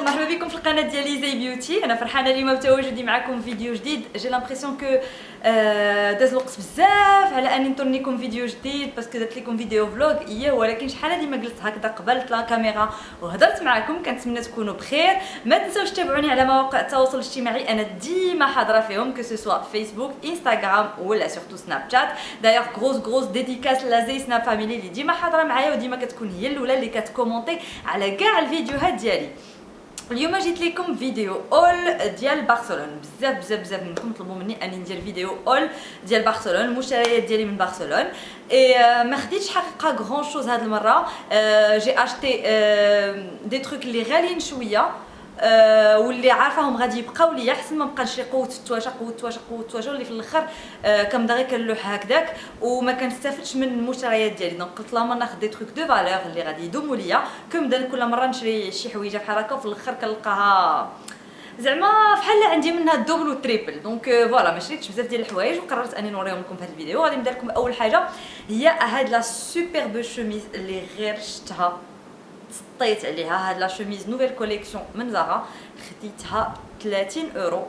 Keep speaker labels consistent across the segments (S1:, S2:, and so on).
S1: مرحبا بكم في القناه ديالي زي بيوتي. انا فرحانه اليوم بتواجدي معكم في فيديو جديد. جي لامبرسيون كو داز الوقت بزاف على اني نطرنيكم فيديو جديد باسكو درت لكم فيديو فلوغ ولكن شحال هادي ما جلست هكذا قبلت لا كاميرا وهضرت معكم. كنتمنى تكونوا بخير. ما تنساوش تتابعوني على مواقع التواصل الاجتماعي، انا ديما حاضره فيهم كو سو فيسبوك انستغرام ولا سورتو سناب شات. دايوغ غروس ديديكاس لازي سناب فاميلي اللي ديما حاضره معايا وديما كتكون هي الاولى اللي كتكومونتي على كاع الفيديوهات ديالي. اليوم جيت لكم فيديو اول ديال برشلونه. بزاف منكم طلبوا مني اني ندير فيديو اول ديال برشلونه، المشتريات ديالي من برشلونه. ما خديتش حقيقه غران شوز هاد المره. جي اشتي دي تروك اللي غاليين شويه واللي عارفاهم غادي يبقاو ليا حسن ما بقى نشري قوه التواشا اللي في الاخر كنبدا غير كنلوح هكذاك وما كنستافدش من المشتريات ديالي. دونك قلت لها ناخذ دي تروك دو فالور اللي غادي يدوموا ليا كنبدا كل مره نشري شي حويجه بحال هكا وفي الاخر كنلقاها زعما بحال عندي منها الدوبل والتريبل. دونك فوالا ما شريتش بزاف ديال الحوايج وقررت اني نوريهم لكم في هذا الفيديو. غادي نبدا لكم اول حاجه هي هاد لا سوبرب شوميز اللي غير شفتها سطيت عليها. هاد لا شوميز نوفيل كوليكسيون من زارا خديتها 30 اورو.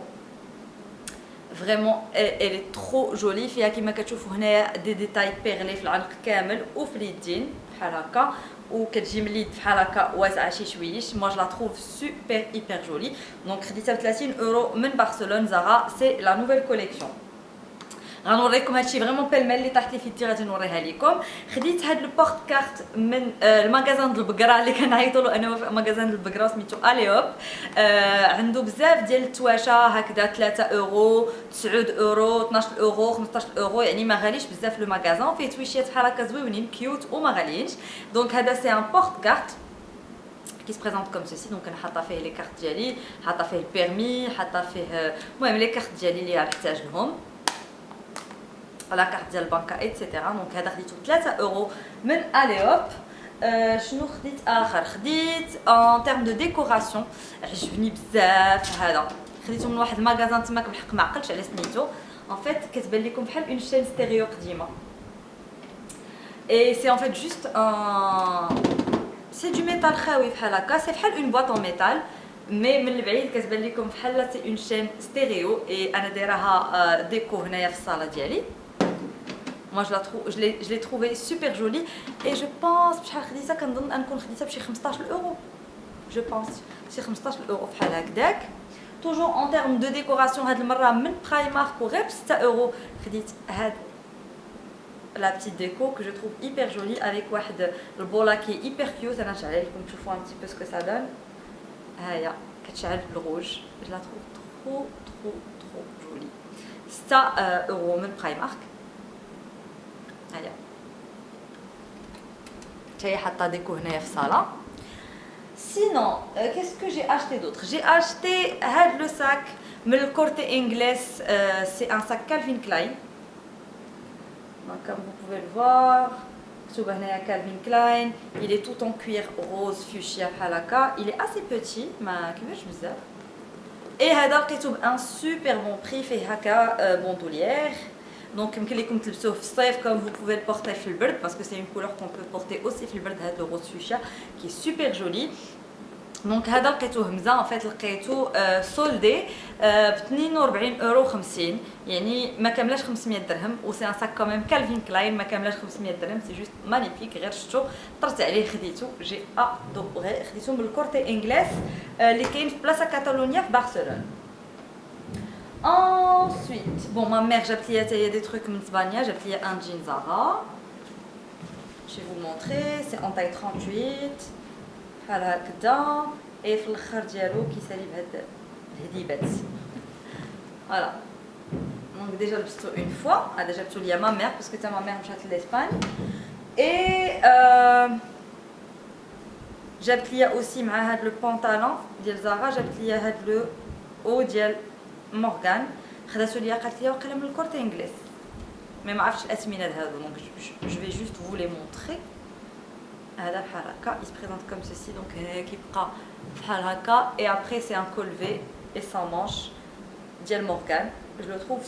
S1: فريمون الي ترو جولي، فيها كما كتشوفوا هنايا دي ديتاي بيغلي في العنق كامل وفي اليدين بحال هكا وكتجي من اليد بحال هكا واسعه شي شويش. موا جو لا تروف سوبر ايبر جولي. دونك خديتها ب 30 اورو من برشلونه زارا. سي لا نوفيل كوليكسيون. غنوريكم هادشي فريمون بيلميل اللي طاحت لي في يدي غادي نوريها لكم. خديت هاد البورت كارت من المغازان ديال البقره اللي كنعيطوا له انا في مغازان ديال البقره سميتو اليوب. عنده بزاف ديال التواشا هكذا 3 اورو 9 اورو 12 اورو 15 اورو، يعني ما غاليش بزاف لو مغازان. فيه تويشيات بحال هكا زويونين كيوت وما غاليينش. دونك هذا سي ان بورت كارت qui se présente comme ceci. donc انا حاطه فيه لي كارت ديالي، حاطه فيه البيرمي، حاطه فيه المهم لي كارت ديالي اللي غنحتاج لهم، لا كارت ديال البنكه ايتترا. دونك هذا خديته 3 اورو من اليوب. شنو خديت اخر؟ خديت ان تيرم دو ديكوراسيون عجبني بزاف هذا. خديته من واحد المغازان تماك بالحق ما عقلتش على سميتو. ان فيت كتبان لكم بحال اون شين ستيريو قديمه اي سي ان فيت جوست سي دو ميتال خاوي بحال هكا. سي بحال اون بواط اون ميتال مي من البعيد كتبان لكم بحال سي اون شين ستيريو. اي انا دايراها ديكو هنايا في الصاله ديالي. moi je l'ai trouvé super joli et je pense بشحال خديتها كنظن انكون خديتها بشي 15 اورو. je pense شي 15 اورو بحال هكذاك. توجور en termes de décoration هاد المره من برايمارك وغير ب 6 اورو خديت هاد لا بتيت ديكو que je trouve hyper jolie avec واحد البولا كي hyper cute. انا نشعل لكم تشوفوا un petit peu ce que ça donne. هيا كتشعل بالروج. je la trouve trop jolie. 6 اورو من برايمارك. هيا تاهي حاطه ديكو هنايا في الصاله. سينون كيسكو جي اشتي دوطخ؟ جي اشتي هاد لو ساك من الكورتي انجليس. سي ان ساك كالفين كلاين. دونك كوم فو بوفي لو فوار مكتوب هنايا كالفين كلاين. il est tout en cuir rose fuchsia بحال هكا. il est assez petit ما كبيرش بزاف. اي هذا لقيتو بان سوبر بون بري فيه هكا بوندوليير. دونك يمكن لكم تلبسوه في الصيف كوم فو بوفي البورتي في البرد باسكو سي اون كولور كون بو بورتي اوسي في البرد. هذا لو روز فوشيا كي سوبر جولي. دونك هذا لقيتوه همزه ان فيت لقيتو سولدي ب 42 اورو 50، يعني ما كاملاش 500 درهم. و سي ان ساك كوميم كالفين كلاين ما كاملاش 500 درهم. سي جوست مانيفيك. غير شفتو طرت عليه خديتو. جي ادوري. خديتو من الكورتي انجليس اللي كاين في بلاصه كاتالونيا في برشلونه. Ensuite, bon, ma mère j'ai appelé des trucs من Spania. J'ai appelé un jean Zara. Je vais vous montrer. C'est en taille 38. بحال هكذا. et في الاخر ديالو كيسالي بهاد الهديبات. فوالا. دونك ديجا لبستو اون فوا. هذا جابتو ليا ما مير باسكو تا ما مير مشات لاسبان. et جابت ليا اوسي مع هاد لو بونطالون ديال زارا. جابت ليا هاد لو او ديال مورغان. خداتو ليا قالت ليا واقيلا من الكورتي انجليس مي ما عرفتش الاسمنه هادو. دونك جو في جوست فو لي مونطري. هذا بحال هكا il se présente comme ceci. دونك كيبقى بحال هكا et après c'est un colvé et sans manche ديال مورغان. je le trouve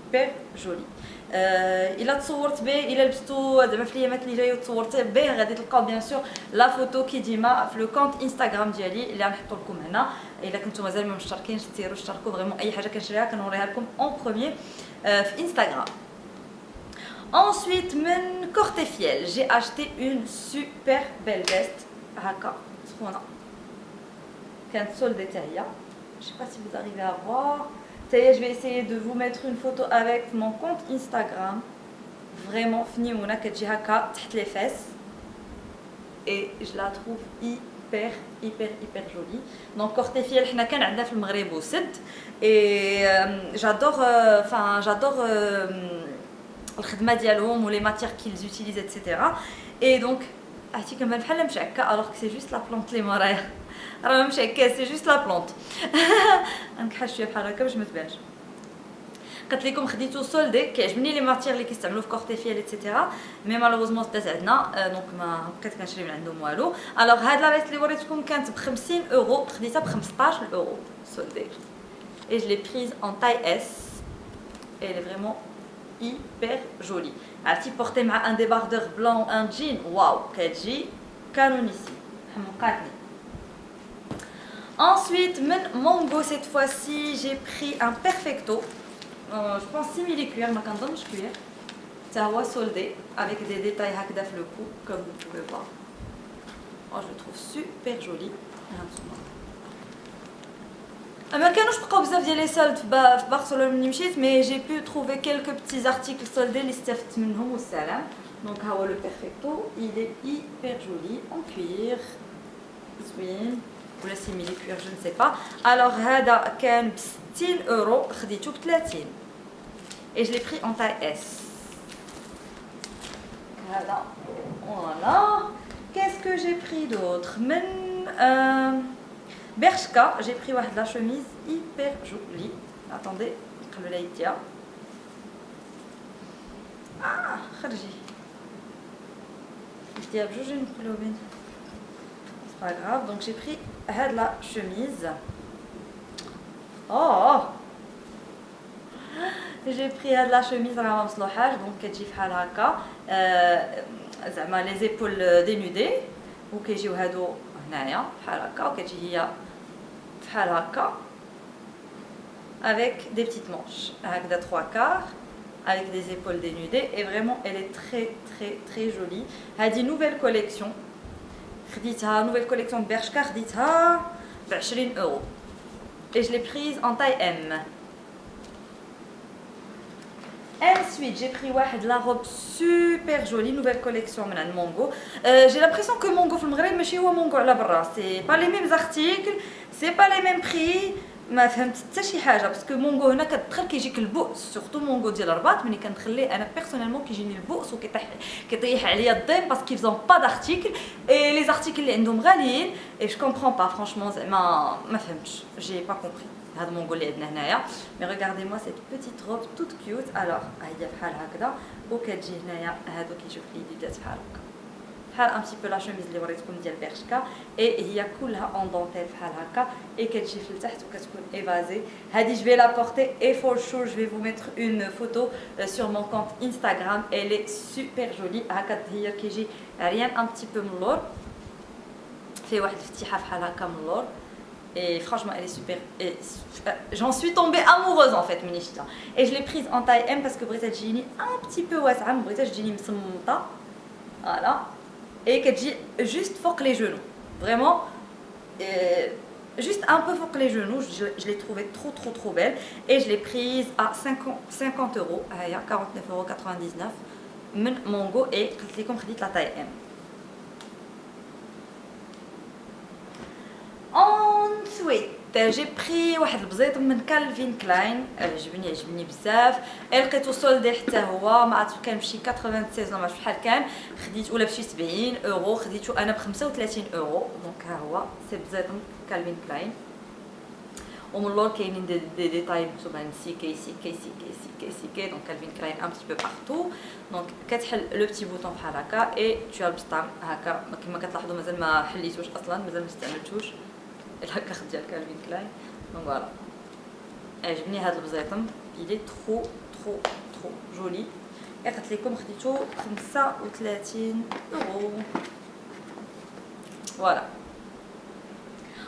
S1: super joli. الا تصورت به الا لبستو زعما في الايامات اللي جايه وتصورت به غادي تلقاو بيان سور لا فوتو كي ديما في لو كونت انستغرام ديالي اللي غنحطو لكم هنا. الا كنتو مازال ما مشتركينش سيروا اشتركوا، فريمون اي حاجه كنشريها كنوريها لكم اون بروميير في انستغرام. Ensuite, من Cortefiel, j'ai acheté une super belle veste. هكا سخونه كانت soldée تاعي. Je sais pas si vous arrivez à voir. Je vais essayer de vous mettre une photo avec mon compte Instagram. Vraiment فنيونه كتجي هكا تحت les fesses. Et je la trouve hyper jolie. Donc Cortefiel حنا كان عندنا في المغرب وسد. Et j'adore الخدمه ديالهم و les matières qu'ils utilisent etc. Et donc عرفتي كنبان بحال مشعكه alors que c'est juste la plante اللي مورايا. راه ماشي هكا سي جوست لا بلونط. غنكحل شويه بحال هكا باش ما تبانش. قلت لكم خديتو سولدي، كيعجبني لي ماتير اللي كيستعملوا في كورتيفيل ايتترا، مي مالوغوزمون داز عندنا دونك ما بقيت كنشري من عندهم والو. الوغ هاد لا فيست اللي وريتكم كانت ب 50 اورو، خديتها ب 15 اورو سولدي. Et je l'ai prise en taille S. Et elle est vraiment hyper jolie. عرفتي بورتي مع ان ديباردور بلون ان جين، واو كتجي كانونيسي حمقاتني. Ensuite, Mongo, cette fois-ci, j'ai pris un Perfecto. Je pense simili-cuir, ma candonne cuir. Ça va soldé avec des détails hakda le cou, comme vous pouvez voir. Oh, je le trouve super joli. ما كانوش بقاو بزاف ديال لي سولد في برشلونه ملي مشيت، مي جي بو trouver quelques petits articles soldés اللي استفدت منهم والسلام. دونك ها هو لو بيرفكتو، il est hyper joli en cuir زوين ولا سيميلي كوير جو نسي با. الوغ هذا كان ب 60 اورو، خديته ب 30 et je l'ai pris en taille S. هذا فوالا. qu'est-ce que j'ai pris d'autre من Bershka, j'ai pris واحد la chemise hyper jolie. Attendez, نقلب لها يديها. خرجي يديها بجوج مقلوبين. C'est pas grave, donc j'ai pris la chemise. Oh, j'ai pris la chemise راه ما مصلوحاش، دونك كتجي بحال هكا زعما لي زيبول دينودي وكيجيو هادو هنايا بحال هكا، وكتجي هي بحال هكا avec des petites manches هكذا 3/4 avec des épaules dénudées et vraiment elle est très jolie. هذه nouvelle collection خديتها nouvelle collection de Bershka، خديتها ب 20 اورو et je l'ai prise en taille M. Ensuite, j'ai pris la robe super jolie, nouvelle collection de Mongo. J'ai l'impression que Mongo في المغرب ماشي هو Mongo على برا. C'est pas les mêmes articles, c'est pas les mêmes prix. ما فهمت حتى شي حاجه باسكو مونغو هنا كتدخل كيجيك البؤس، سورتو مونغو ديال الرباط ملي كندخليه انا بيرسونيلمون كيجيني البؤس كيطيح عليا الضيم باسكو كيفزون با دارتيكل اي لي زارتيكل اللي عندهم غاليين اي جو كومبرون با فرانشمون زعما ما فهمتش جي با كومبري هذا مونغو اللي عندنا هنايا. مي ريغاردي موا سيت بيتيت روب توت كيوت. الوغ هي بحال هكذا وكتجي هنايا هادو كيجيو في اليدات بحال هكا بحال ان بتي بو لا شوميز اللي وريتكم ديال بيرشكا اي هي كلها اون دونتيل بحال هكا اي كتجي في التحت وكتكون ايفازي. هذه جو في لا بورتي اي فور شور جو في فو ميتر اون فوتو سور مون كونت انستغرام. elle est super jolie هكا هي كيجي عريان ان بتي بو من اللور، فيه واحد الفتيحه بحال هكا من اللور et franchement elle est super et j'en suis tombée amoureuse en fait ملي شفتها. et je l'ai prise en taille M parce que بغيتها تجيني un petit peu واسعه، ما بغيتهاش تجيني مصمطه فوالا. et كتجي juste فوق les genoux vraiment juste un peu فوق les genoux. je l'ai trouvée trop belle et je l'ai prise à 50 euros هيا 49,99 € من Mongo et قلت لكم خديت la taille M. Ensuite, j'ai pris واحد البزيط من كالفين كلاين، عجبني بزاف. لقيتو سولدي حتى هو ما عرفت كان بشي 96 ما شحال كان، خديت ولا بشي 70 اورو، خديتو انا ب 35 اورو. دونك ها هو سي بزيط من كالفين كلاين ومن اللور كاينين دي ديتاي مكتوبين سي. دونك كالفين كلاين ان بتي بو بارتو. دونك كتحل لو بتي بوطون بحال هكا اي تو البسطام هكا كما كتلاحظوا مازال ما حليتوش اصلا، مازال ما استعملتوش الهكاخ ديال كالفين كلاين. دونك فوالا عجبني هذا البزيطم، il est trop trop joli. قلت لكم خديته 35 euros. Voilà.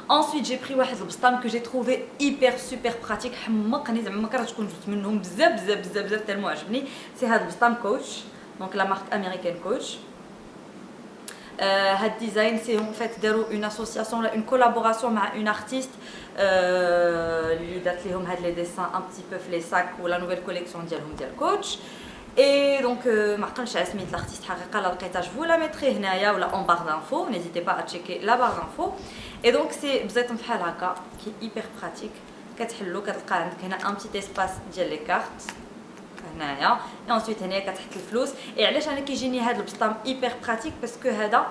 S1: Ensuite j'ai pris واحد البسطام que j'ai trouvé hyper super pratique. حمقني زعما ما كرهتش كون جبت منهم بزاف تالمو عجبني. سي هذا البسطام كوتش دونك لا مارك امريكان كوتش. هاد ديزاين سي en fait داروا une association une collaboration مع une artiste اللي دارت لهم هاد لي ديسان un petit peu في لي ساك ولا نوفيل كوليكسيون ديالهم ديال كوتش. Et donc ما عقلتش على سميت l'artiste حقيقه لا لقيتها جو لا ميتري هنايا ولا اون بار d'infos. N'hésitez pas à checker la barre d'infos. Et donc c'est بزيت بحال هكا كي hyper pratique. كتحلو كتلقى عندك هنا un petit espace ديال لي كارت هنايا. Et ensuite هنايا كتحط الفلوس. Et علاش انا كيجيني هذا البسطام hyper pratique باسكو هذا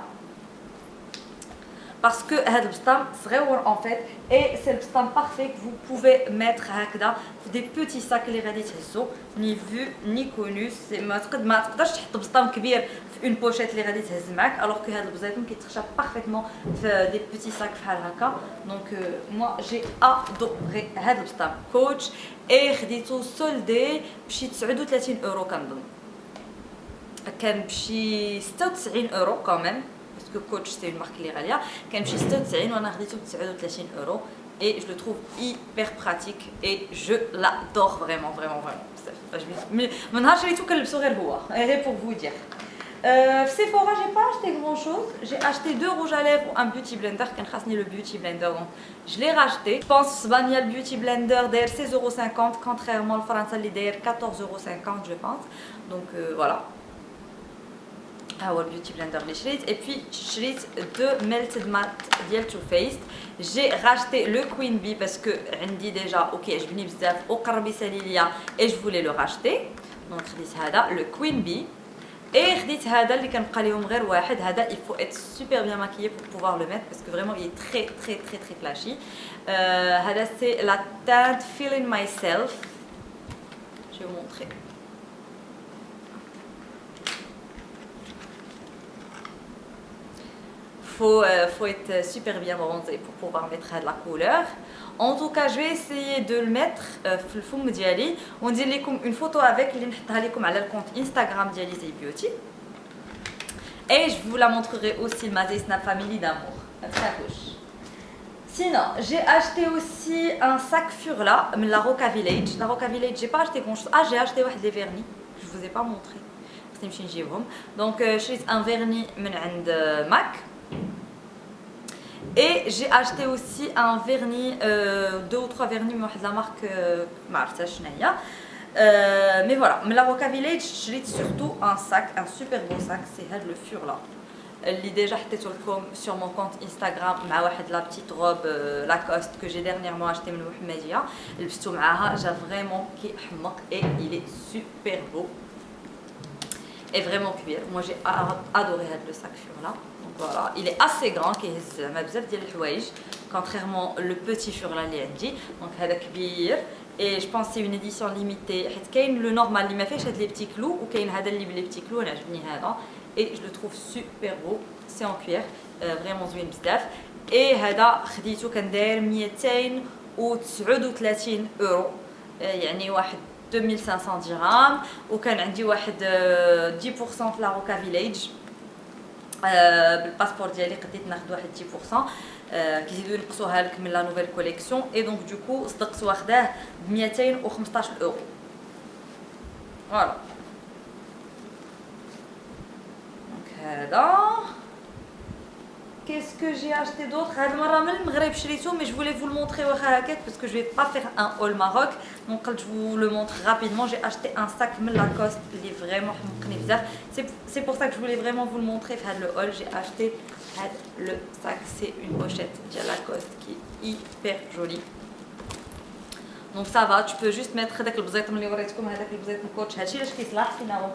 S1: parce que هذا البسطام صغيور en fait et c'est le بسطام parfait que vous pouvez mettre هكذا في des petits sacs اللي غادي تهزو ni vu ni connu. ما تقدرش تحط بسطام كبير في une pochette اللي غادي تهز معاك alors que هذا البزيتون كيتخشى parfaitement في des petits sacs بحال هكا. donc moi j'ai adoré هذا البسطام كوتش et خديتو سولدي بشي 39 اورو كنظن كان بشي 96 اورو كمان parce que Coach c'est une marque اللي غاليه. كان بشي 96 وانا خديته ب 39 اورو et je le trouve hyper pratique et je l'adore vraiment بزاف. من نهار شريتو كنلبسو غير هو غير pour vous dire. في Sephora j'ai pas acheté grand chose. J'ai acheté 2 rouges à lèvres ou un beauty blender. كان خاصني le beauty blender donc je l'ai racheté. Je pense Spania le beauty blender داير 16,50 € contrairement الفرنسا اللي داير 14,50 € je pense. donc voilà. هو البيوتي بلندر اللي شريت. et puis شريت دو ميلتد مات ديال تو فيست. جي راشتي لو كوين بي باسكو عندي ديجا اوكي عجبني بزاف وقرب يسالي ليا اي جو فولي لو راشتي. دونك خديت هذا لو كوين بي اي خديت هذا اللي كنبقى ليهم غير واحد. هذا il faut être super bien maquillé pour pouvoir le mettre parce que vraiment il est très flashy. هذا c'est la teinte Feeling Myself. je vais vous montrer. faut être super bien bronzé pour pouvoir mettre de la couleur. En tout cas, je vais essayer de le mettre في الفم ديالي وندير لكم une photo avec اللي نحطها لكم على الكونت انستغرام ديالي زي بيوتي. Et je vous la montrerai aussi ma Snap Family d'amour. Très rouge. Sinon, j'ai acheté aussi un sac Furla de la Roca Village. La Roca Village, j'ai pas acheté grand chose. Ah, j'ai acheté des vernis. Je vous ai pas montré. Donc, j'ai un vernis de MAC. Et j'ai acheté aussi un vernis, 2 ou 3 vernis de la marque mais voilà, mais la Roca Village, j'ai surtout un sac, un super beau sac, c'est le Furla. اللي déjà حطيته لكم sur mon compte Instagram مع واحد la petite robe Lacoste que j'ai dernièrement acheté من محمدية لبستو معاها جا vraiment كيحمق et il est super beau et vraiment كبير. moi j'ai adoré هذا le sac Furla. Voilà, il est assez grand كيهز زعما بزاف ديال الحوايج contrairement le petit Furla اللي عندي. donc هذا كبير et je pense c'est une édition limitée حيت كاين لو نورمال اللي ما فيهش هاد لي بتي كلو وكاين هذا اللي بلي بتي كلو. انا عجبني هذا et je le trouve super beau. c'est en cuir vraiment زوين بزاف. et هذا خديته كان داير 239 اورو يعني واحد 2500 درهم. وكان عندي واحد 10% في لا روكا فيليج بالباسبور ديالي قديت ناخذ واحد 10% كيزيدوا ينقصوها لك من لا نوفيل كوليكسيون. اي دونك دوكو صدقت واخداه ب 215 اورو. فوالا دونك هذا. Qu'est-ce que j'ai acheté d'autre? هاد المره من المغرب شريته mais je voulais vous le montrer واخا هكاك parce que je vais pas faire un haul Maroc. donc قلت je vous le montre rapidement. j'ai acheté un sac من Lacoste اللي vraiment حمقني بزاف. c'est pour ça que je voulais vraiment vous le montrer في هاد le haul. j'ai acheté هاد le sac. c'est une pochette de Lacoste qui est hyper jolie. donc ça va, tu peux juste mettre هذاك البزيط اللي وريتكم هذاك البزيط كوتش هادشي علاش كيصلح فينا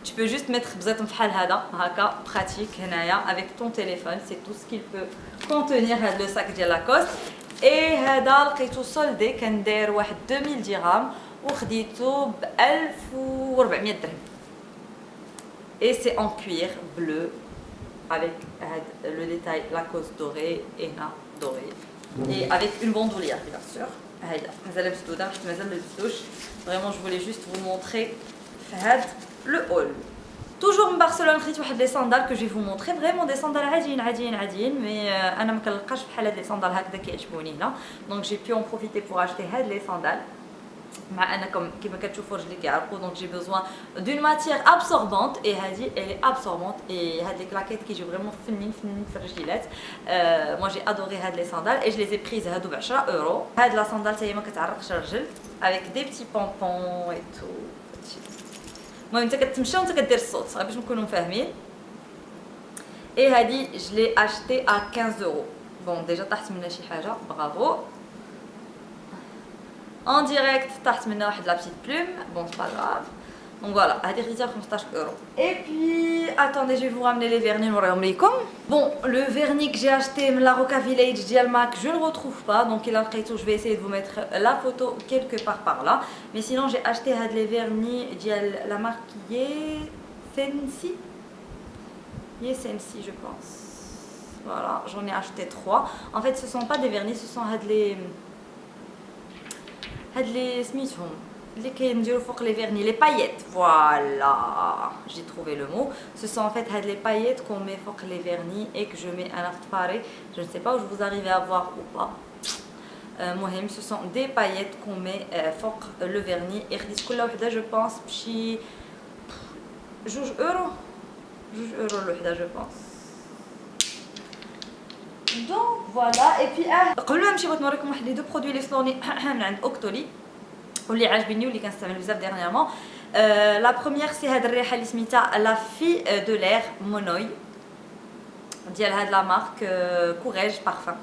S1: Tu peux juste mettre بزيت بحال هذا هكا pratique هنايا avec ton téléphone. c'est tout ce qu'il peut contenir هذا le sac ديال لاكوست. et هذا لقيتو سولدي كان داير واحد 2000 درهم وخديتو ب 1400 درهم. et c'est en cuir bleu avec le détail Lacoste doré et هنا doré et avec une bandoulière bien sûr. هيا مازال مسدوده حيت مازال ما لبستوش. فريمون جو فولي جوست vous montrer في هاد لو هول. توجور من برشلونه خديت واحد لي صاندال كو جي فو مونطري فريمون دي صاندال عاديين مي انا ما كنلقاش بحال هاد لي صاندال هكذا كيعجبوني هنا دونك جي بي اون بروفيتي بور اشتي هاد لي صاندال مع انكم كيما كتشوفوا رجلي كيعرقوا دونك جي بوزوان دون ماتيير ابسوربونت اي هادي الي ابسوربونت اي هاد لي كلاكيت كيجيو فريمون فنين في الرجليات. مو جي ادوري هاد لي صاندال اي جو لي زي بريز هادو ب 10 اورو. هاد لا صاندال حتى هي ما كتعرقش الرجل افيك دي بتي بونبون اي تو. المهم انت كتمشى وانت كدير الصوت باش نكونوا فاهمين. اي هادي جو لي اشتي ا 15 اورو. بون ديجا طاحت منها شي حاجه برافو en direct طاحت منها واحد لا بتيت بلوم بون سي با غراف دونك فوالا هادي خديتها ب 15 اورو. اي بي اتوندي جو فو رامني لي فيرني نوريهم ليكم. بون لو فيرني que j'ai acheté من لا روكا فيليج ديال ماك je le retrouve pas donc الا لقيتو je vais essayer de vous mettre la photo quelque part par là mais sinon j'ai acheté هاد لي فيرني ديال la marque Sensi Sensi je pense. Voilà, j'en ai acheté 3. En fait, ce sont pas des vernis, ce sont هاد لي سميتهم اللي كنديرو فوق لي فيرني لي باييت. فوالا j'ai trouvé le mot. Ce sont en fait هاد لي باييت qu'on met فوق لي فيرني et que je mets un appareil. Je ne sais pas où vous arrivez à voir ou pas. المهم ce sont des paillettes qu'on met فوق le vernis et خديت كل وحده je pense بشي 2 اورو الوحده je pense. دونك فوالا اي بي قبل ما نمشي بغيت نوريكم واحد لي دو برودوي لي صنوني من عند اوكتولي واللي عاجبيني واللي كنستعمل بزاف ديرنييرمون. لا بروميير سي هاد الريحه اللي سميتها لا في دو لير مونوي ديال هاد لا مارك كوريج بارفان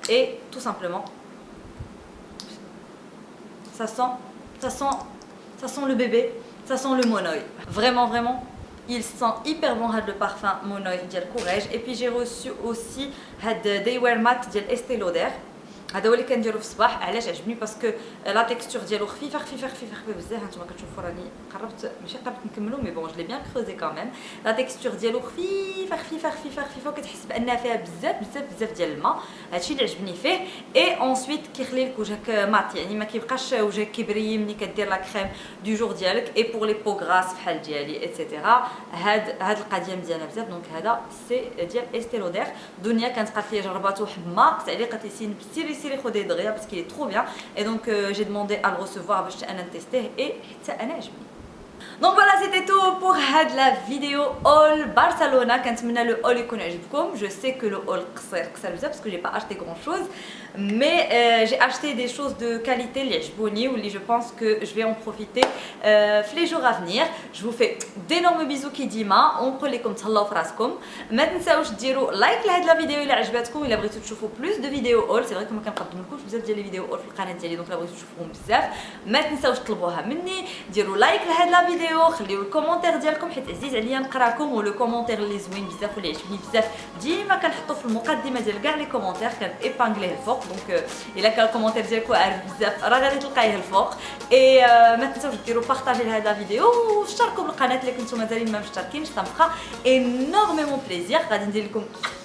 S1: اي تو سامبلومون ça sent le bébé, ça sent le monoï. Vraiment il sent hyper bon هاد le parfum monoï ديال كوريج. et puis j'ai reçu aussi هاد day wear matte ديال Estée Lauder. هذا هو اللي كنديرو في الصباح. علاش عجبني باسكو لا تيكستور ديالو خفيفه بزاف. هانتوما كتشوفوا راني قربت ماشي قربت نكملو مي بون جو لي بيان كروزي كاميم. لا تيكستور ديالو خفيفه وكتحس بانها فيها بزاف ديال الماء. هادشي اللي عجبني فيه. اي اونسويت كيخلي لك وجهك مات يعني ما كيبقاش وجهك كيبري ملي كدير لا كريم دو جور ديالك. اي بور لي بو غراس بحال ديالي ايتترا هاد القضيه مزيانه بزاف. دونك هذا سي ديال Estée Lauder. دنيا كانت قالت لي جرباتو حما قلت عليه قالت لي سيري خدي دغيا parce qu'il est trop bien et donc j'ai demandé à le recevoir باش انا نتيستيه et حتى انا عجبني. Donc voilà, c'était tout pour la vidéo haul Barcelona. كنتمنى le haul يكون عجبكم. Je sais que le haul قصير بزاف parce que j'ai pas acheté grand chose mais j'ai acheté des choses de qualité اللي عجبوني واللي je pense que je vais en profiter في les jours à venir. Je vous fais d'énormes bisous كيديما ونقول لكم تهلاو في راسكم. ما تنساوش ديروا لايك لهاد لا فيديو الا عجبتكم. الا بغيتو تشوفوا بلوس دو فيديو haul سي فري كو ما كنقدم لكمش بزاف ديال لي فيديو haul في القناه ديالي دونك الا بغيتو تشوفوهم بزاف ما تنساوش تطلبوها مني. ديروا لايك لهاد لا فيديو خليو الكومونتير ديالكم حيت عزيز عليا نقراكم ولو كومونتير اللي زوين بزاف واللي عجبني بزاف ديما كنحطو في المقدمه ديال كاع لي كومونتير كنيبانغليه الفوق. دونك الا كان الكومونتير ديالكم عارف بزاف راه غادي تلقايه الفوق. اي ما تنساوش ديروا بارطاجي لهذا الفيديو واشتركوا بالقناه الا كنتو مازالين ما مشتركينش. ça me fera énormément plaisir. غادي ندير لكم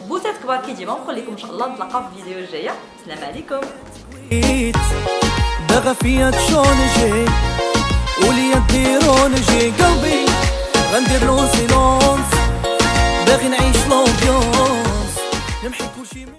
S1: بوسات كبار كيديما ونقول لكم ان شاء الله نتلاقاو في الفيديو الجايه. السلام عليكم.
S2: بغى فيا تشونجي وليا ديرونجي قلبي غندير له سيلونس باغي نعيش لومبيونس نمحي